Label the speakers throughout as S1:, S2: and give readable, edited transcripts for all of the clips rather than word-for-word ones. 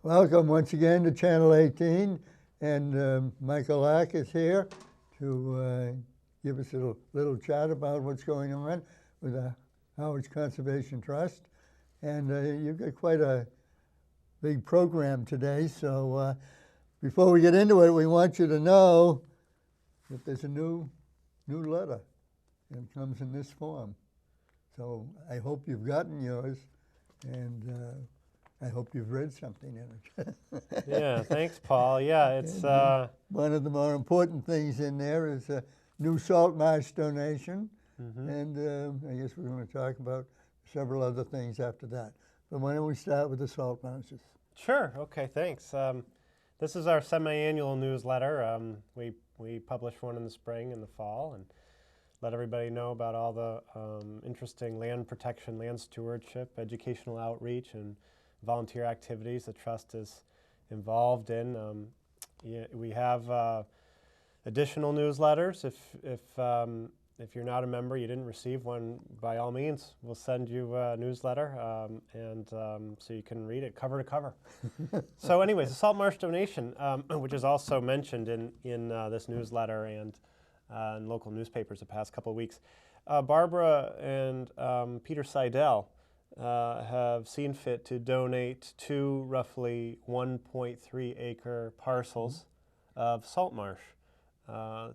S1: Welcome once again to Channel 18, and Michael Lach is here to give us a little chat about what's going on with the Harwich Conservation Trust. And you've got quite a big program today, so before we get into it, we want you to know that there's a new letter, and it comes in this form. So I hope you've gotten yours, and I hope you've read something in it.
S2: Yeah, thanks, Paul. Yeah, it's
S1: one of the more important things in there is a new salt marsh donation, and I guess we're going to talk about several other things after that. But why don't we start with the salt marshes?
S2: Sure. Okay, thanks. This is our semi-annual newsletter. We publish one in the spring and the fall, and let everybody know about all the interesting land protection, land stewardship, educational outreach, and volunteer activities the Trust is involved in. We have additional newsletters. If you're not a member, you didn't receive one, by all means, we'll send you a newsletter, so you can read it cover to cover. So anyways, the salt marsh donation, which is also mentioned in this newsletter and in local newspapers the past couple of weeks. Barbara and Peter Seidel have seen fit to donate 2 roughly 1.3 acre parcels of salt marsh,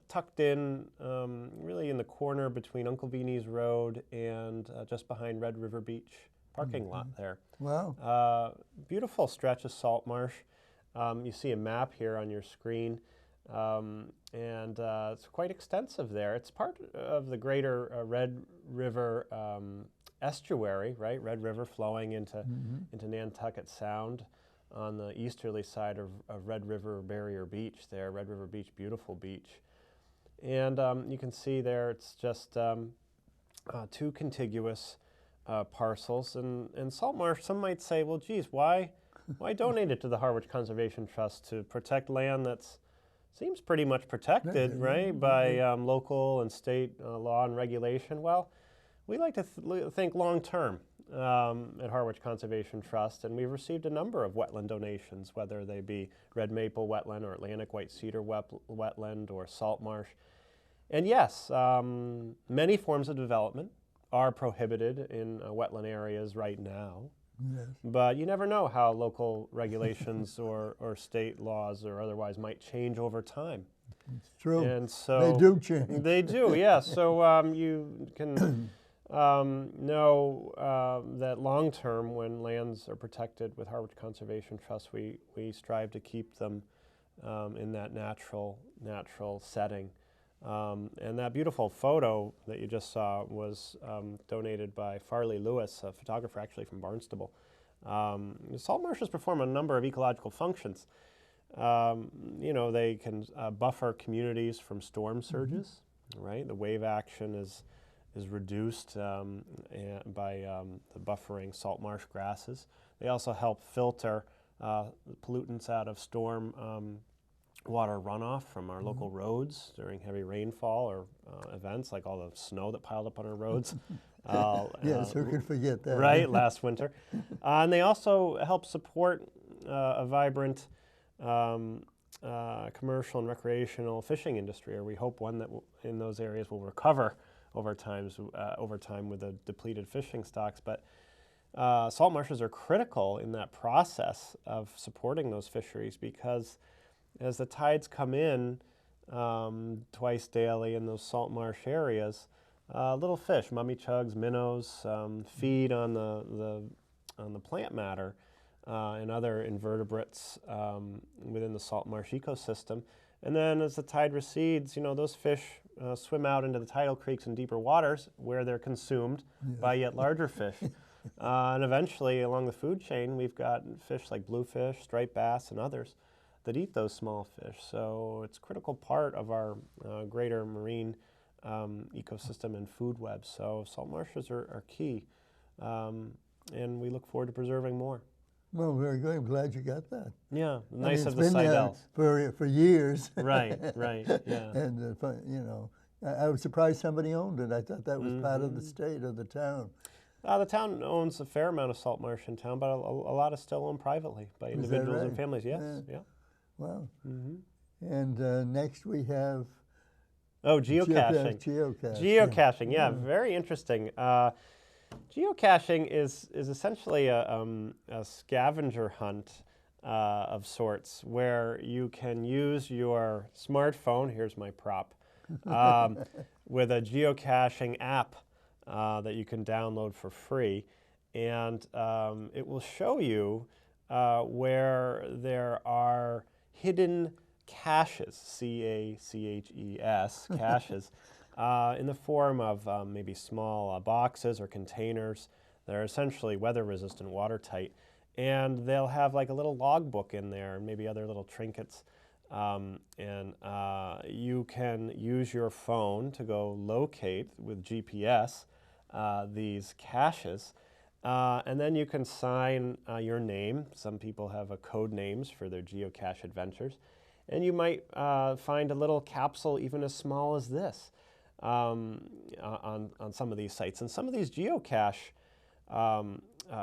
S2: tucked in really in the corner between Uncle Beanie's Road and just behind Red River Beach parking lot there.
S1: Wow.
S2: Beautiful stretch of salt marsh. You see a map here on your screen, and it's quite extensive there. It's part of the greater Red River estuary, right? Red River flowing into Nantucket Sound on the easterly side of Red River Barrier Beach there. Red River Beach, beautiful beach. And you can see there it's just 2 contiguous parcels. And salt marsh, some might say, well, geez, why donate it to the Harwich Conservation Trust to protect land that's seems pretty much protected, right, by local and state law and regulation? Well, we like to think long-term at Harwich Conservation Trust, and we've received a number of wetland donations, whether they be red maple wetland or Atlantic white cedar wetland or salt marsh. And yes, many forms of development are prohibited in wetland areas right now.
S1: Yes.
S2: But you never know how local regulations or state laws or otherwise might change over time.
S1: It's true.
S2: And so
S1: they do change.
S2: They do, yeah. So you can know that long term, when lands are protected with Harwich Conservation Trust, we strive to keep them in that natural setting. And that beautiful photo that you just saw was donated by Farley Lewis, a photographer actually from Barnstable. Salt marshes perform a number of ecological functions. They can buffer communities from storm surges, right? The wave action is reduced by the buffering salt marsh grasses. They also help filter pollutants out of storm water runoff from our local roads during heavy rainfall or events like all the snow that piled up on our roads.
S1: Yes, who can forget that?
S2: Right, last winter. And they also help support a vibrant commercial and recreational fishing industry, or we hope one that in those areas will recover over time with the depleted fishing stocks. But salt marshes are critical in that process of supporting those fisheries, because as the tides come in twice daily in those salt marsh areas, little fish, mummy chugs, minnows, feed on the plant matter and other invertebrates within the salt marsh ecosystem. And then as the tide recedes, those fish swim out into the tidal creeks and deeper waters where they're consumed by yet larger fish. And eventually along the food chain, we've got fish like bluefish, striped bass, and others that eat those small fish. So it's a critical part of our greater marine ecosystem and food web. So salt marshes are key, and we look forward to preserving more.
S1: Well, very good. I'm glad you got that.
S2: Yeah, nice of the
S1: It's been
S2: Seidels.
S1: for years.
S2: Right, yeah.
S1: And I was surprised somebody owned it. I thought that was part of the state or the town.
S2: The town owns a fair amount of salt marsh in town, but a lot is still owned privately by
S1: Is that
S2: individuals and
S1: right?
S2: families. Yes, yeah.
S1: Wow.
S2: Hmm.
S1: And next we have
S2: Oh, geocaching. Geocaching, yeah, very interesting. Geocaching is essentially a scavenger hunt of sorts where you can use your smartphone. Here's my prop. With a geocaching app that you can download for free, and it will show you where there are hidden caches, caches, caches, in the form of maybe small boxes or containers that are essentially weather-resistant, watertight, and they'll have like a little logbook in there, and maybe other little trinkets. And you can use your phone to go locate with GPS these caches, and then you can sign your name. Some people have code names for their geocache adventures, and you might find a little capsule even as small as this on some of these sites. And some of these geocache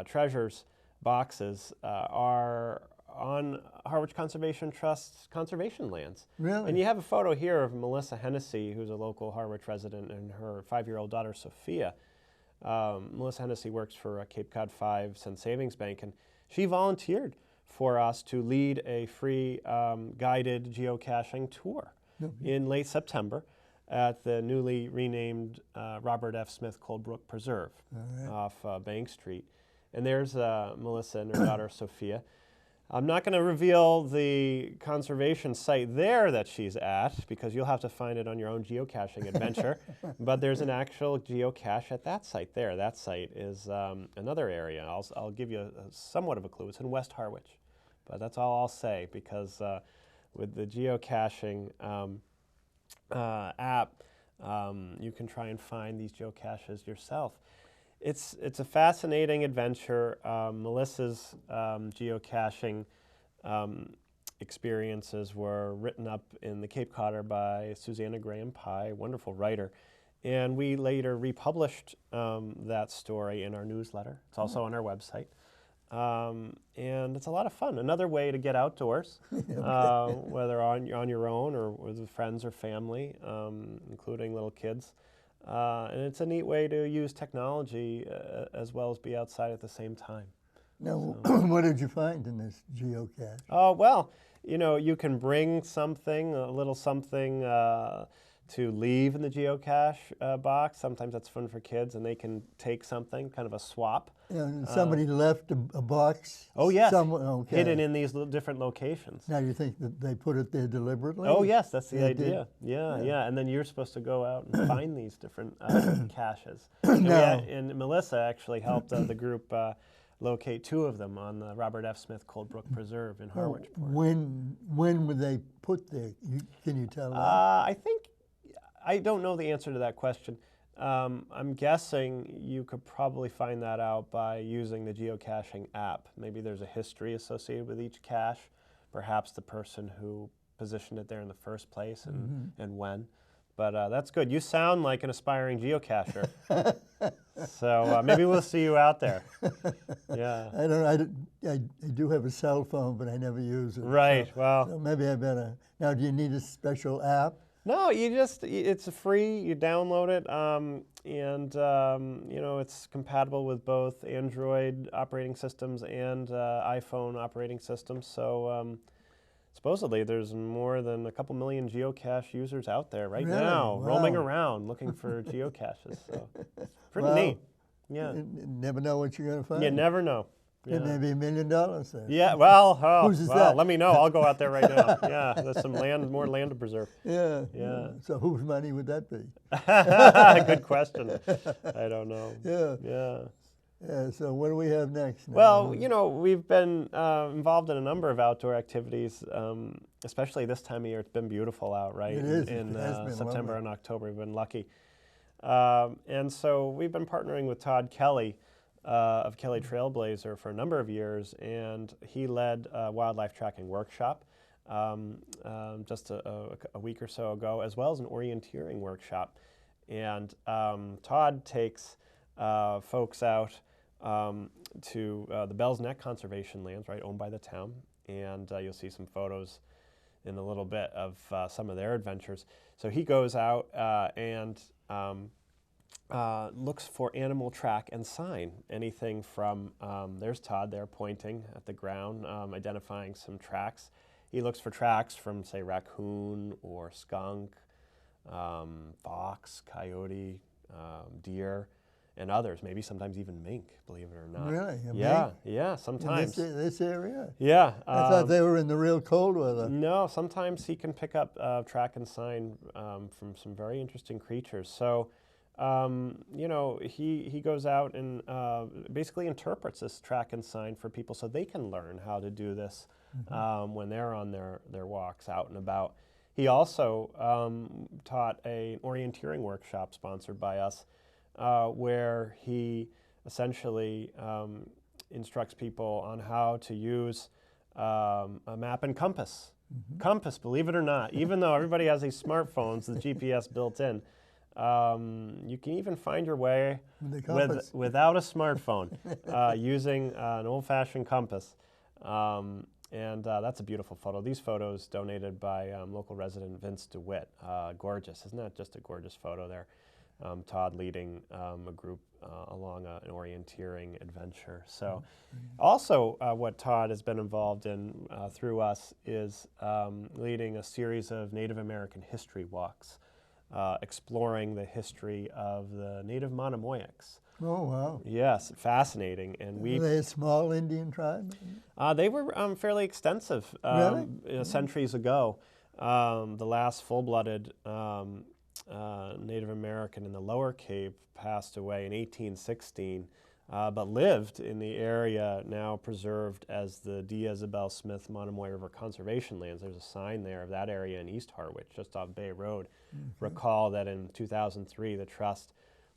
S2: treasures boxes are on Harwich Conservation Trust's conservation lands.
S1: Really?
S2: And you have a photo here of Melissa Hennessy, who's a local Harwich resident, and her 5-year-old daughter, Sophia. Melissa Hennessy works for Cape Cod 5 Cent Savings Bank, and she volunteered for us to lead a free guided geocaching tour in late September at the newly renamed Robert F. Smith Coldbrook Preserve off Bank Street. And there's Melissa and her daughter, Sophia. I'm not going to reveal the conservation site there that she's at because you'll have to find it on your own geocaching adventure. But there's an actual geocache at that site there. That site is another area. I'll give you somewhat of a clue. It's in West Harwich. But that's all I'll say because with the geocaching app, you can try and find these geocaches yourself. It's a fascinating adventure. Melissa's geocaching experiences were written up in the Cape Codder by Susanna Graham Pye, wonderful writer. And we later republished that story in our newsletter. It's also on our website. And it's a lot of fun. Another way to get outdoors, whether on your own or with friends or family, including little kids. And it's a neat way to use technology as well as be outside at the same time.
S1: Now, what did you find in this geocache?
S2: Oh, well, you can bring something, a little something to leave in the geocache box. Sometimes that's fun for kids, and they can take something, kind of a swap.
S1: Somebody left a box?
S2: Oh, yes,
S1: okay.
S2: hidden in these different locations.
S1: Now, you think that they put it there deliberately?
S2: Oh, yes, that's the
S1: They
S2: idea.
S1: did?
S2: Yeah. And then you're supposed to go out and find these different caches. And Melissa actually helped the group locate 2 of them on the Robert F. Smith Coldbrook Preserve in Harwich.
S1: When were they put there? Can you tell that?
S2: I don't know the answer to that question. I'm guessing you could probably find that out by using the geocaching app. Maybe there's a history associated with each cache, perhaps the person who positioned it there in the first place and when. But that's good. You sound like an aspiring geocacher. So maybe we'll see you out there. Yeah.
S1: I do have a cell phone, but I never use it.
S2: Right,
S1: so maybe I better. Now, do you need a special app?
S2: No, it's free, you download it, and it's compatible with both Android operating systems and iPhone operating systems. So supposedly there's more than a couple million geocache users out there right now, roaming around looking for geocaches. So it's pretty neat. Yeah.
S1: You never know what you're going to find.
S2: You never know.
S1: Yeah. It may be $1 million there.
S2: Yeah, well,
S1: Whose that?
S2: Let me know. I'll go out there right now. Yeah, there's some more land to preserve.
S1: Yeah. So whose money would that be?
S2: Good question. I don't know.
S1: Yeah. So what do we have next?
S2: Well, we've been involved in a number of outdoor activities, especially this time of year. It's been beautiful out, right?
S1: It is.
S2: In September
S1: lovely.
S2: and October, we've been lucky. And so we've been partnering with Todd Kelly of Kelly Trailblazer for a number of years, and he led a wildlife tracking workshop just a week or so ago, as well as an orienteering workshop. And Todd takes folks out to the Bell's Neck Conservation Lands, right, owned by the town. And you'll see some photos in a little bit of some of their adventures. So he goes out and looks for animal track and sign. Anything from, there's Todd there pointing at the ground, identifying some tracks. He looks for tracks from, say, raccoon or skunk, fox, coyote, deer, and others, maybe sometimes even mink, believe it or not.
S1: Really?
S2: Yeah, yeah, sometimes.
S1: In this area?
S2: Yeah.
S1: I thought they were in the real cold weather.
S2: No, sometimes he can pick up track and sign from some very interesting creatures. So, you know, he goes out and basically interprets this track and sign for people so they can learn how to do this when they're on their walks out and about. He also taught an orienteering workshop sponsored by us where he essentially instructs people on how to use a map and compass. Compass, believe it or not, even though everybody has these smartphones, the GPS built in, you can even find your way without a smartphone using an old-fashioned compass. And that's a beautiful photo. These photos donated by local resident Vince DeWitt. Gorgeous. Isn't that just a gorgeous photo there? Todd leading a group along an orienteering adventure. So also what Todd has been involved in through us is leading a series of Native American history walks, exploring the history of the native Monomoyics.
S1: Oh, wow.
S2: Yes, fascinating. And
S1: Were they a small Indian tribe?
S2: They were fairly extensive centuries ago. The last full-blooded Native American in the Lower Cape passed away in 1816, but lived in the area now preserved as the D. Isabel Smith Monomoy River Conservation Lands. There's a sign there of that area in East Harwich, just off Bay Road. Recall that in 2003, the Trust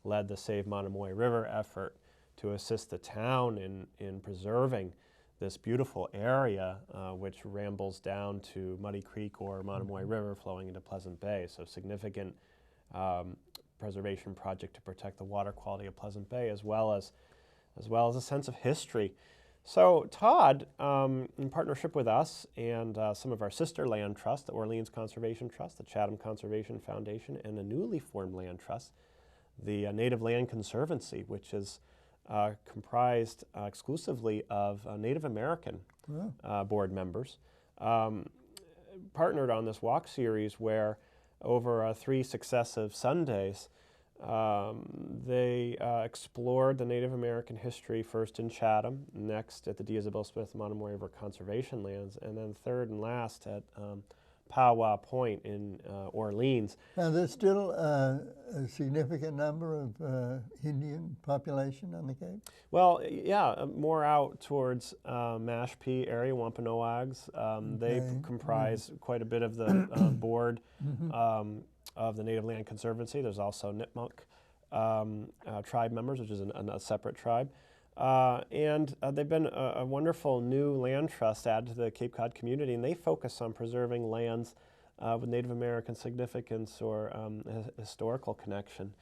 S2: led the Save Monomoy River effort to assist the town in preserving this beautiful area, which rambles down to Muddy Creek or Monomoy River flowing into Pleasant Bay. So significant preservation project to protect the water quality of Pleasant Bay, as well as a sense of history. So Todd, in partnership with us and some of our sister land trusts, the Orleans Conservation Trust, the Chatham Conservation Foundation, and a newly formed land trust, the Native Land Conservancy, which is comprised exclusively of Native American board members, partnered on this walk series where over 3 successive Sundays, they explored the Native American history first in Chatham, next at the D. Isabel Smith Monomoy River Conservation Lands, and then third and last at Powwow Point in Orleans.
S1: Now, there's still a significant number of Indian population on the Cape?
S2: Well, yeah, more out towards Mashpee area, Wampanoags. They comprise quite a bit of the board of the Native Land Conservancy. There's also Nipmuc tribe members, which is a separate tribe. And they've been a wonderful new land trust added to the Cape Cod community, and they focus on preserving lands with Native American significance or historical connection.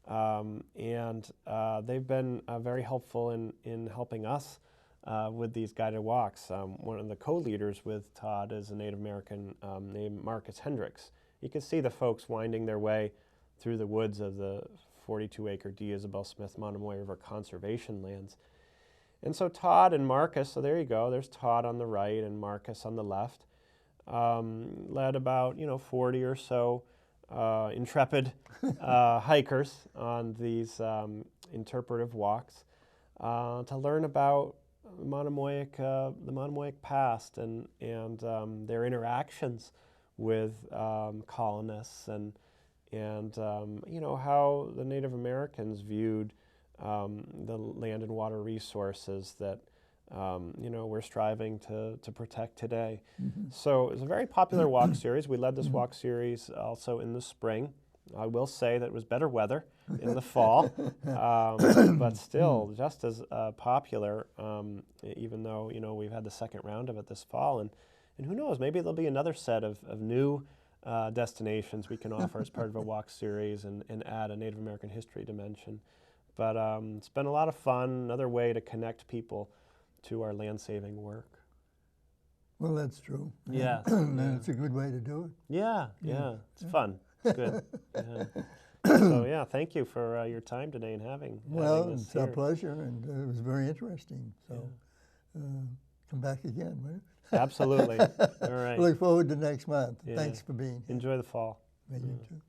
S2: And they've been very helpful in helping us with these guided walks. One of the co-leaders with Todd is a Native American named Marcus Hendricks. You can see the folks winding their way through the woods of the 42-acre D. Isabel Smith Monomoy River Conservation Lands. And so Todd and Marcus, so there you go, there's Todd on the right and Marcus on the left, led about 40 or so intrepid hikers on these interpretive walks to learn about the Monomoyic past and their interactions with colonists and how the Native Americans viewed the land and water resources that we're striving to protect today. So it's a very popular walk series. We led this walk series also in the spring. I will say that it was better weather in the fall, but still just as popular, even though we've had the second round of it this fall. And who knows, maybe there'll be another set of new destinations we can offer as part of a walk series and add a Native American history dimension. But it's been a lot of fun, another way to connect people to our land-saving work.
S1: Well, that's true.
S2: Yes,
S1: And
S2: yeah.
S1: it's a good way to do it.
S2: Yeah, it's fun. It's good. Yeah. So yeah, thank you for your time today and having
S1: Well,
S2: us
S1: it's our
S2: here.
S1: pleasure, and it was very interesting. So come back again, will you?
S2: Absolutely. All right.
S1: Look forward to next month.
S2: Yeah.
S1: Thanks for being here.
S2: Enjoy the fall.
S1: You too.